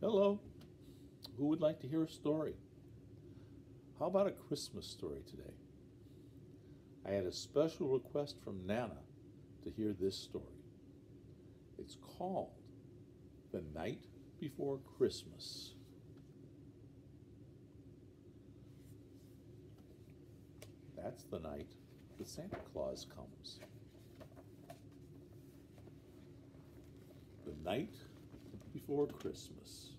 Hello. Who would like to hear a story? How about a Christmas story today? I had a special request from Nana to hear this story. It's called The Night Before Christmas. That's the night that Santa Claus comes. The night before Christmas.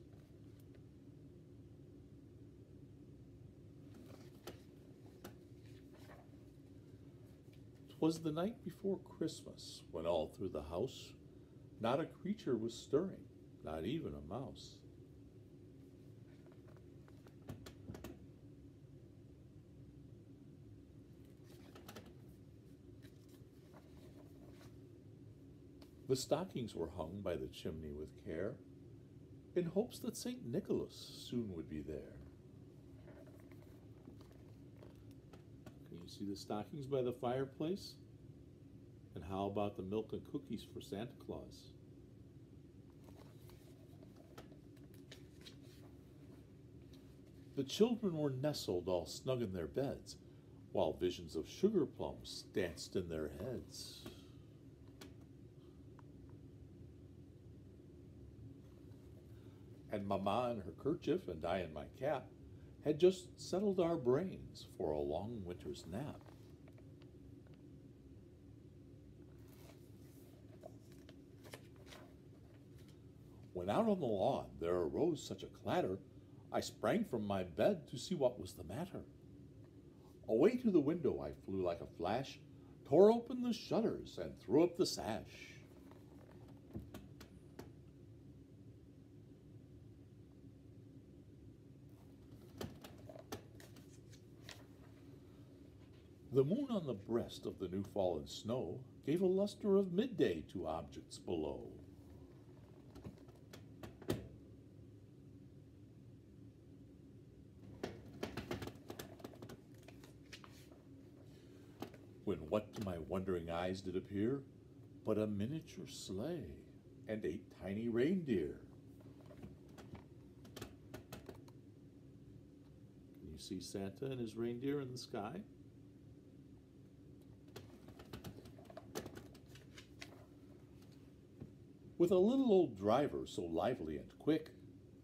'Twas the night before Christmas, when all through the house not a creature was stirring, not even a mouse. The stockings were hung by the chimney with care, in hopes that St. Nicholas soon would be there. Can you see the stockings by the fireplace? And how about the milk and cookies for Santa Claus? The children were nestled all snug in their beds, while visions of sugar plums danced in their heads. And Mamma in her kerchief and I in my cap had just settled our brains for a long winter's nap. When out on the lawn there arose such a clatter, I sprang from my bed to see what was the matter. Away to the window I flew like a flash, tore open the shutters and threw up the sash. The moon on the breast of the new fallen snow gave a luster of midday to objects below. When what to my wondering eyes did appear but a miniature sleigh and 8 tiny reindeer. Can you see Santa and his reindeer in the sky? With a little old driver so lively and quick,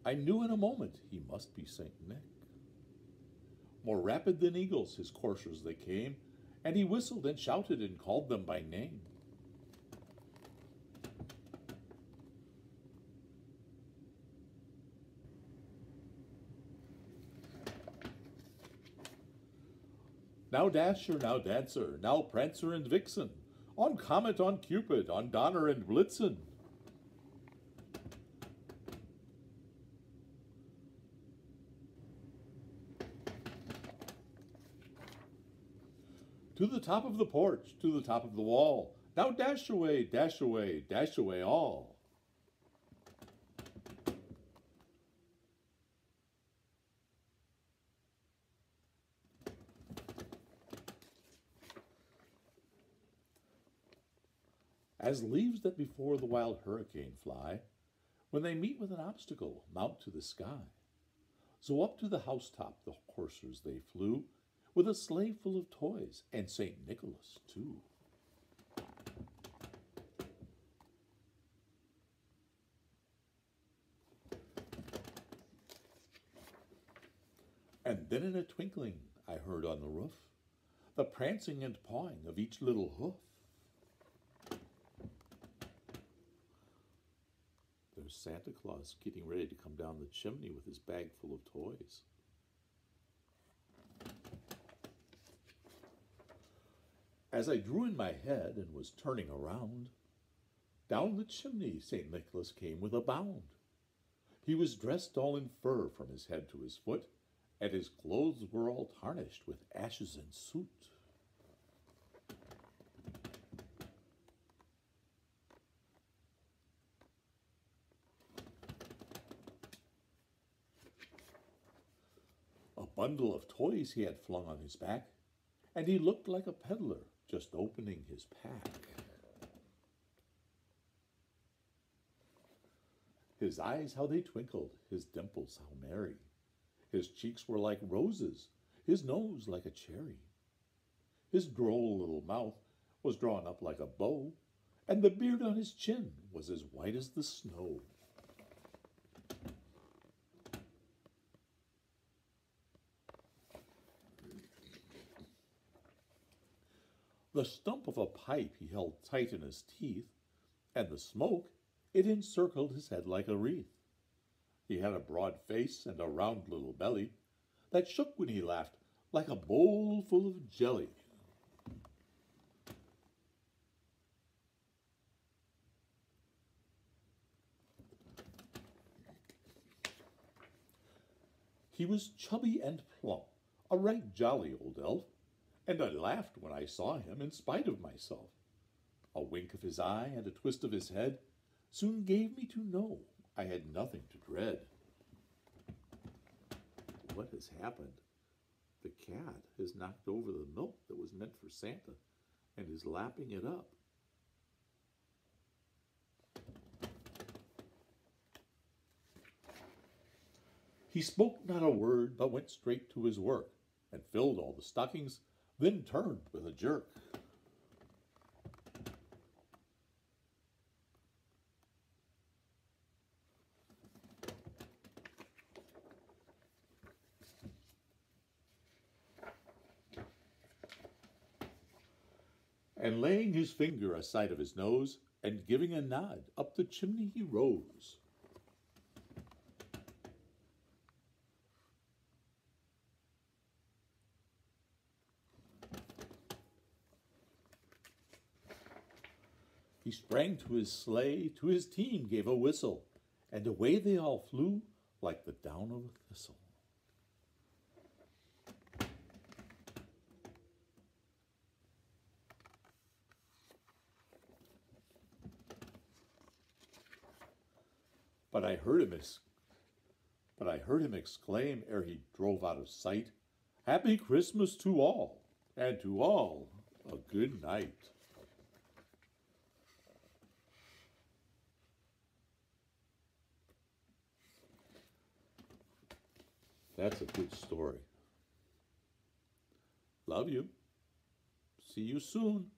I knew in a moment he must be St. Nick. More rapid than eagles his coursers they came, and he whistled and shouted and called them by name. Now Dasher, now Dancer, now Prancer and Vixen, on Comet, on Cupid, on Donner and Blitzen. To the top of the porch, to the top of the wall, now dash away, dash away, dash away all. As leaves that before the wild hurricane fly, when they meet with an obstacle, mount to the sky. So up to the housetop the coursers they flew, with a sleigh full of toys, and St. Nicholas too. And then in a twinkling I heard on the roof the prancing and pawing of each little hoof. There's Santa Claus getting ready to come down the chimney with his bag full of toys. As I drew in my head and was turning around, down the chimney St. Nicholas came with a bound. He was dressed all in fur from his head to his foot, and his clothes were all tarnished with ashes and soot. A bundle of toys he had flung on his back, and he looked like a peddler just opening his pack. His eyes, how they twinkled, his dimples, how merry. His cheeks were like roses, his nose like a cherry. His droll little mouth was drawn up like a bow, and the beard on his chin was as white as the snow. The stump of a pipe he held tight in his teeth, and the smoke, it encircled his head like a wreath. He had a broad face and a round little belly that shook when he laughed like a bowl full of jelly. He was chubby and plump, a right jolly old elf, and I laughed when I saw him in spite of myself. A wink of his eye and a twist of his head soon gave me to know I had nothing to dread. What has happened? The cat has knocked over the milk that was meant for Santa and is lapping it up. He spoke not a word, but went straight to his work, and filled all the stockings, then turned with a jerk. And laying his finger aside of his nose, and giving a nod, up the chimney he rose. He sprang to his sleigh, to his team gave a whistle, and away they all flew like the down of a thistle. But I heard him exclaim ere he drove out of sight, "Happy Christmas to all, and to all a good night." That's a good story. Love you. See you soon.